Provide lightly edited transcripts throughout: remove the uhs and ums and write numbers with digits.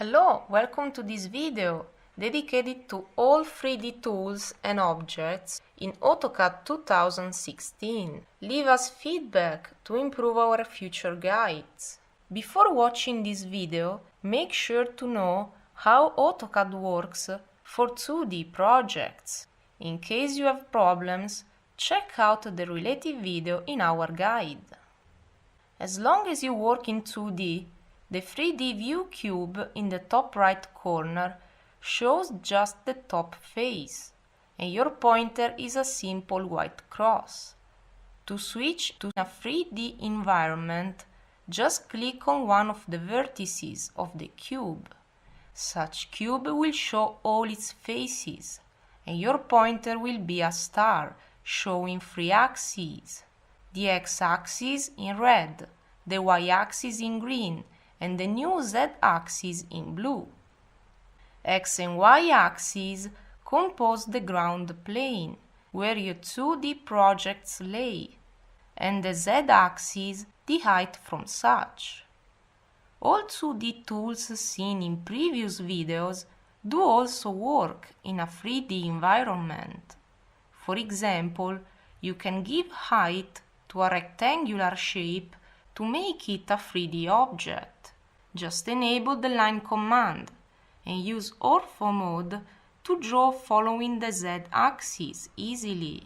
Hello, welcome to this video dedicated to all 3D tools and objects in AutoCAD 2016. Leave us feedback to improve our future guides. Before watching this video, make sure to know how AutoCAD works for 2D projects. In case you have problems, check out the related video in our guide. As long as you work in 2D, the 3D view cube in the top right corner shows just the top face, and your pointer is a simple white cross. To switch to a 3D environment, just click on one of the vertices of the cube. Such cube will show all its faces, and your pointer will be a star showing 3 axes. The x-axis in red, the y-axis in green, and the new z-axis in blue. X and y-axis compose the ground plane, where your 2D projects lay, and the z-axis the height from such. All 2D tools seen in previous videos do also work in a 3D environment. For example, you can give height to a rectangular shape to make it a 3D object. Just enable the line command and use ortho mode to draw following the z-axis easily.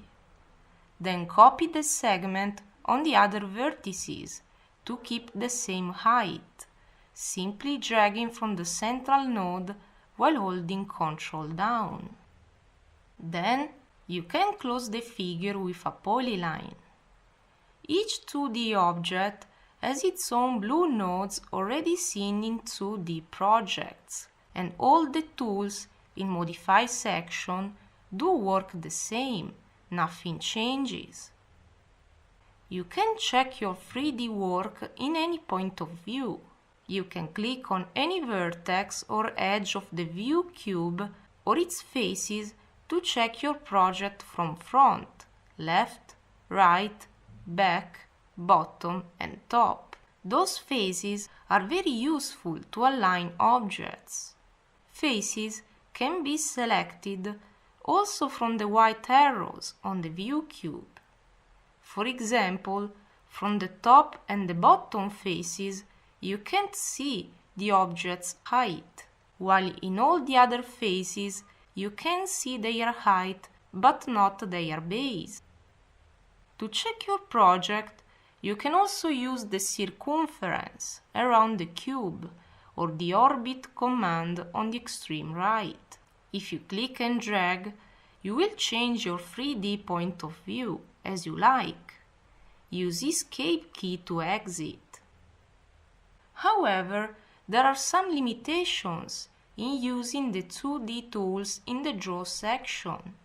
Then copy the segment on the other vertices to keep the same height, simply dragging from the central node while holding Ctrl down. Then you can close the figure with a polyline. Each 2D object has its own blue nodes already seen in 2D projects, and all the tools in Modify section do work the same, nothing changes. You can check your 3D work in any point of view. You can click on any vertex or edge of the view cube or its faces to check your project from front, left, right, back, bottom and top. Those faces are very useful to align objects. Faces can be selected also from the white arrows on the view cube. For example, from the top and the bottom faces you can't see the object's height, while in all the other faces you can see their height but not their base. To check your project, you can also use the circumference around the cube or the orbit command on the extreme right. If you click and drag, you will change your 3D point of view as you like. Use Escape key to exit. However, there are some limitations in using the 2D tools in the Draw section.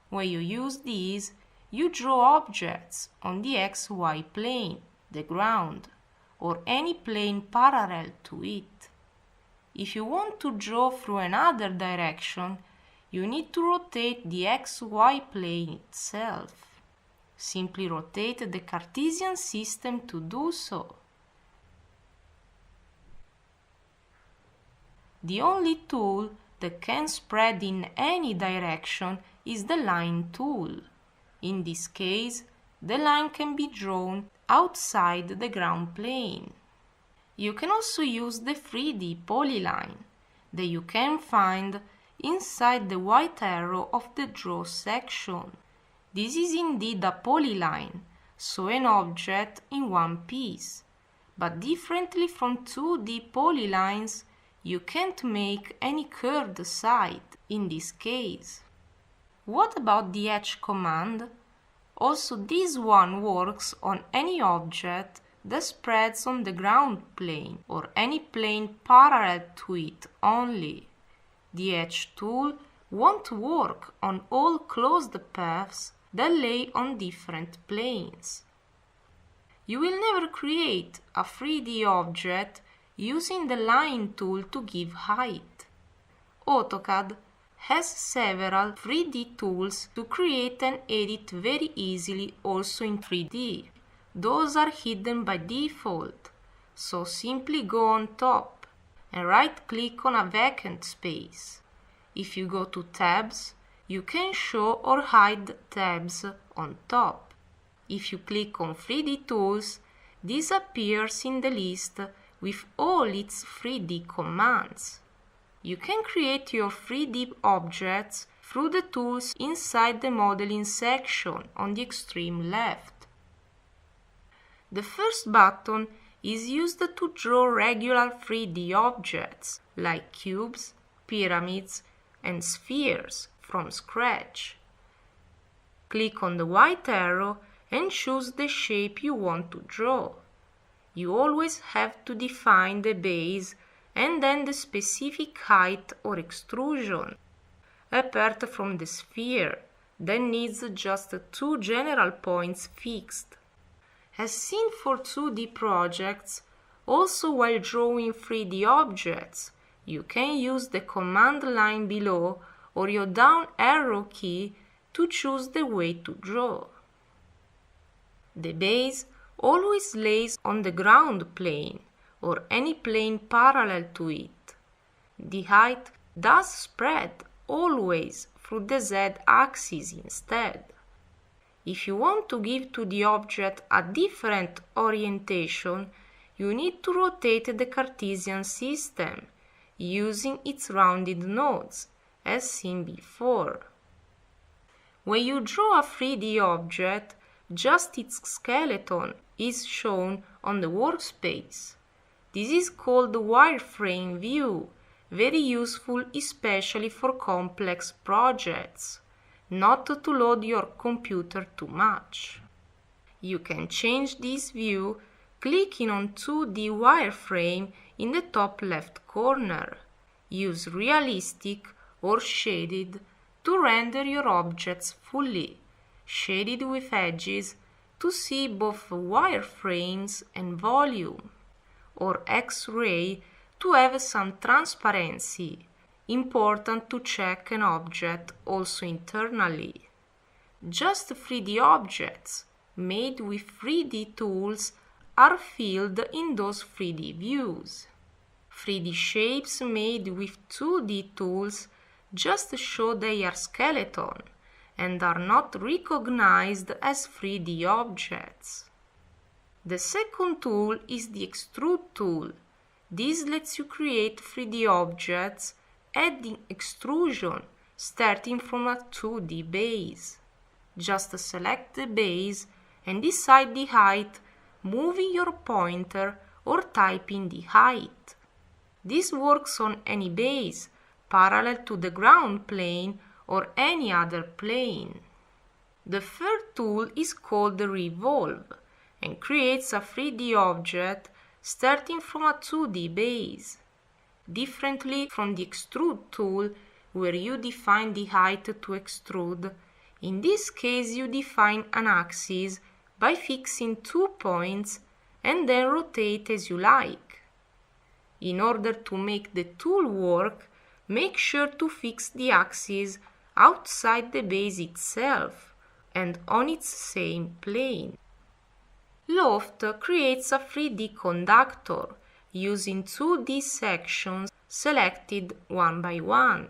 When you use these, you draw objects on the XY plane, the ground, or any plane parallel to it. If you want to draw through another direction, you need to rotate the XY plane itself. Simply rotate the Cartesian system to do so. The only tool that can spread in any direction is the line tool. In this case, the line can be drawn outside the ground plane. You can also use the 3D polyline that you can find inside the white arrow of the Draw section. This is indeed a polyline, so an object in one piece, but differently from 2D polylines, you can't make any curved side in this case. What about the Edge command? Also, this one works on any object that spreads on the ground plane or any plane parallel to it only. The Edge tool won't work on all closed paths that lay on different planes. You will never create a 3D object using the line tool to give height. AutoCAD has several 3D tools to create and edit very easily also in 3D. Those are hidden by default, so simply go on top and right-click on a vacant space. If you go to Tabs, you can show or hide tabs on top. If you click on 3D Tools, this appears in the list with all its 3D commands. You can create your 3D objects through the tools inside the Modeling section on the extreme left. The first button is used to draw regular 3D objects like cubes, pyramids, and spheres from scratch. Click on the white arrow and choose the shape you want to draw. You always have to define the base and then the specific height or extrusion. Apart from the sphere, that needs just 2 general points fixed. As seen for 2D projects, also while drawing 3D objects, you can use the command line below or your down arrow key to choose the way to draw. The base always lays on the ground plane or any plane parallel to it. The height does spread always through the z-axis instead. If you want to give to the object a different orientation, you need to rotate the Cartesian system using its rounded nodes, as seen before. When you draw a 3D object, just its skeleton is shown on the workspace. This is called the wireframe view, very useful especially for complex projects, not to load your computer too much. You can change this view clicking on 2D wireframe in the top left corner. Use realistic or shaded to render your objects fully, shaded with edges to see both wireframes and volume, or X-ray to have some transparency, important to check an object also internally. Just 3D objects made with 3D tools are filled in those 3D views. 3D shapes made with 2D tools just show their skeleton and are not recognized as 3D objects. The second tool is the Extrude tool. This lets you create 3D objects adding extrusion starting from a 2D base. Just select the base and decide the height, moving your pointer or typing the height. This works on any base, parallel to the ground plane or any other plane. The third tool is called the Revolve and creates a 3D object starting from a 2D base. Differently from the Extrude tool, where you define the height to extrude, in this case you define an axis by fixing 2 points and then rotate as you like. In order to make the tool work, make sure to fix the axis outside the base itself and on its same plane. Loft creates a 3D conductor using 2D sections selected one by one.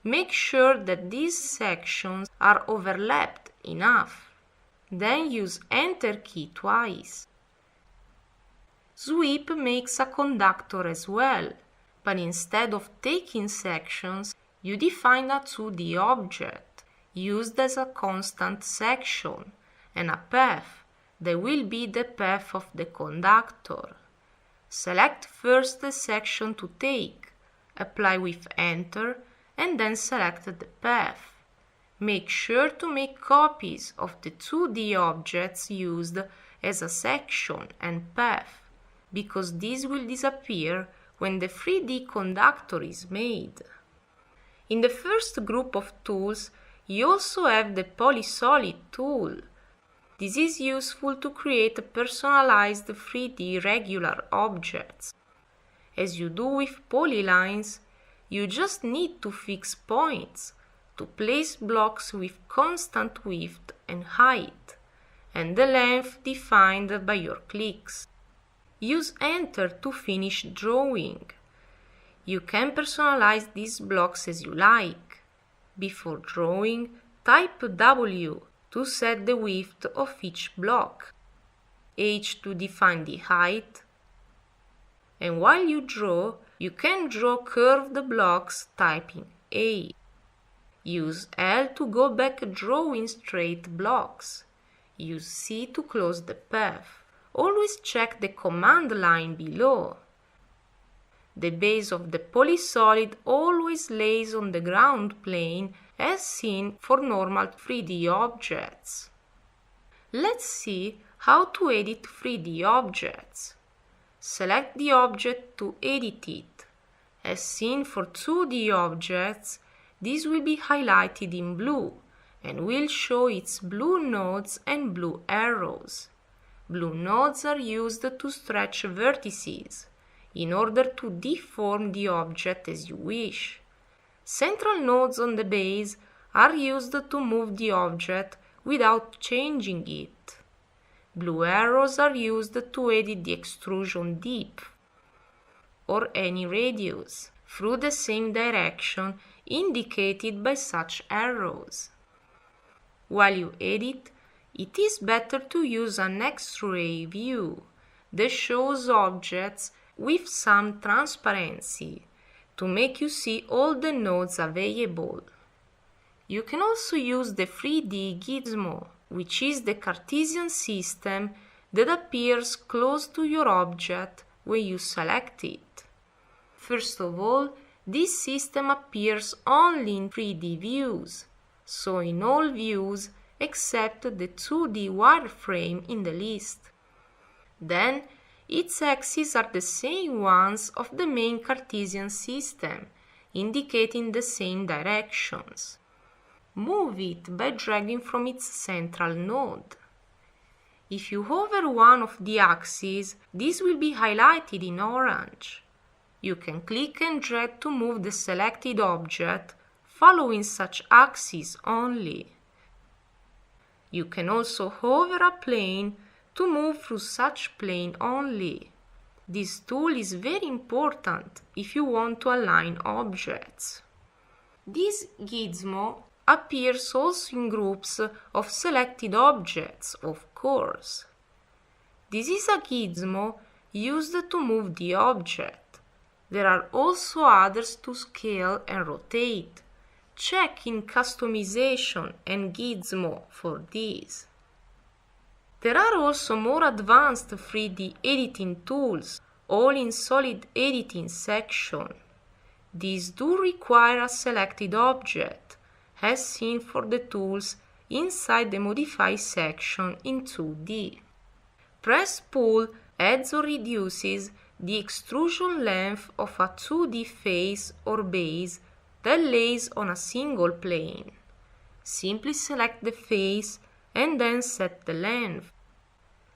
Make sure that these sections are overlapped enough. Then use Enter key twice. Sweep makes a conductor as well, but instead of taking sections, you define a 2D object used as a constant section and a path that will be the path of the conductor. Select first the section to take, apply with Enter, and then select the path. Make sure to make copies of the 2D objects used as a section and path, because these will disappear when the 3D conductor is made. In the first group of tools, you also have the Polysolid tool. This is useful to create personalized 3D regular objects. As you do with polylines, you just need to fix points, to place blocks with constant width and height, and the length defined by your clicks. Use Enter to finish drawing. You can personalize these blocks as you like. Before drawing, type W to set the width of each block, H to define the height, and while you draw, you can draw curved blocks typing A. Use L to go back drawing straight blocks. Use C to close the path. Always check the command line below. The base of the polysolid always lays on the ground plane as seen for normal 3D objects. Let's see how to edit 3D objects. Select the object to edit it. As seen for 2D objects, this will be highlighted in blue and will show its blue nodes and blue arrows. Blue nodes are used to stretch vertices in order to deform the object as you wish. Central nodes on the base are used to move the object without changing it. Blue arrows are used to edit the extrusion depth or any radius through the same direction indicated by such arrows. While you edit, it is better to use an X-ray view that shows objects with some transparency to make you see all the nodes available. You can also use the 3D gizmo, which is the Cartesian system that appears close to your object when you select it. First of all, this system appears only in 3D views, so in all views except the 2D wireframe in the list. Then, its axes are the same ones of the main Cartesian system, indicating the same directions. Move it by dragging from its central node. If you hover one of the axes, this will be highlighted in orange. You can click and drag to move the selected object, following such axis only. You can also hover a plane to move through such plane only. This tool is very important if you want to align objects. This gizmo appears also in groups of selected objects, of course. This is a gizmo used to move the object. There are also others to scale and rotate. Check in Customization and Gizmo for these. There are also more advanced 3D editing tools, all in Solid Editing section. These do require a selected object, as seen for the tools inside the Modify section in 2D. Press Pull adds or reduces the extrusion length of a 2D face or base that lays on a single plane. Simply select the face and then set the length.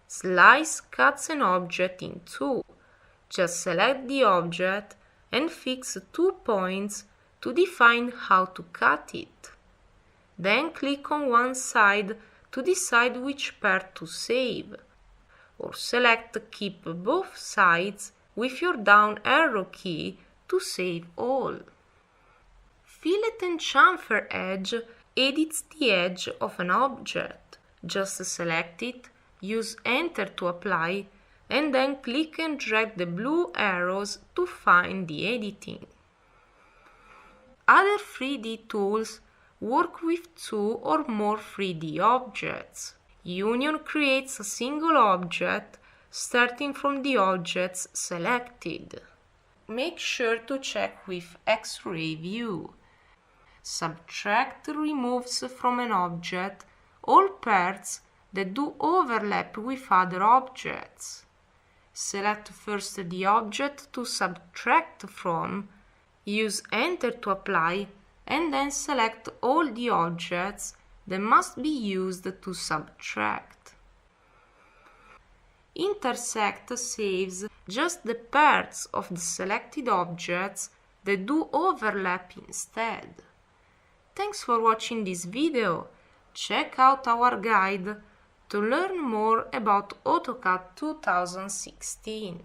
Slice cuts an object in two. Just select the object and fix 2 points to define how to cut it. Then click on one side to decide which part to save, or select Keep both sides with your down arrow key to save all. Fillet and chamfer edge edits the edge of an object. Just select it, use Enter to apply, and then click and drag the blue arrows to find the editing. Other 3D tools work with 2 or more 3D objects. Union creates a single object starting from the objects selected. Make sure to check with X-ray view. Subtract removes from an object all parts that do overlap with other objects. Select first the object to subtract from, use Enter to apply, and then select all the objects that must be used to subtract. Intersect saves just the parts of the selected objects that do overlap instead. Thanks for watching this video. Check out our guide to learn more about AutoCAD 2016.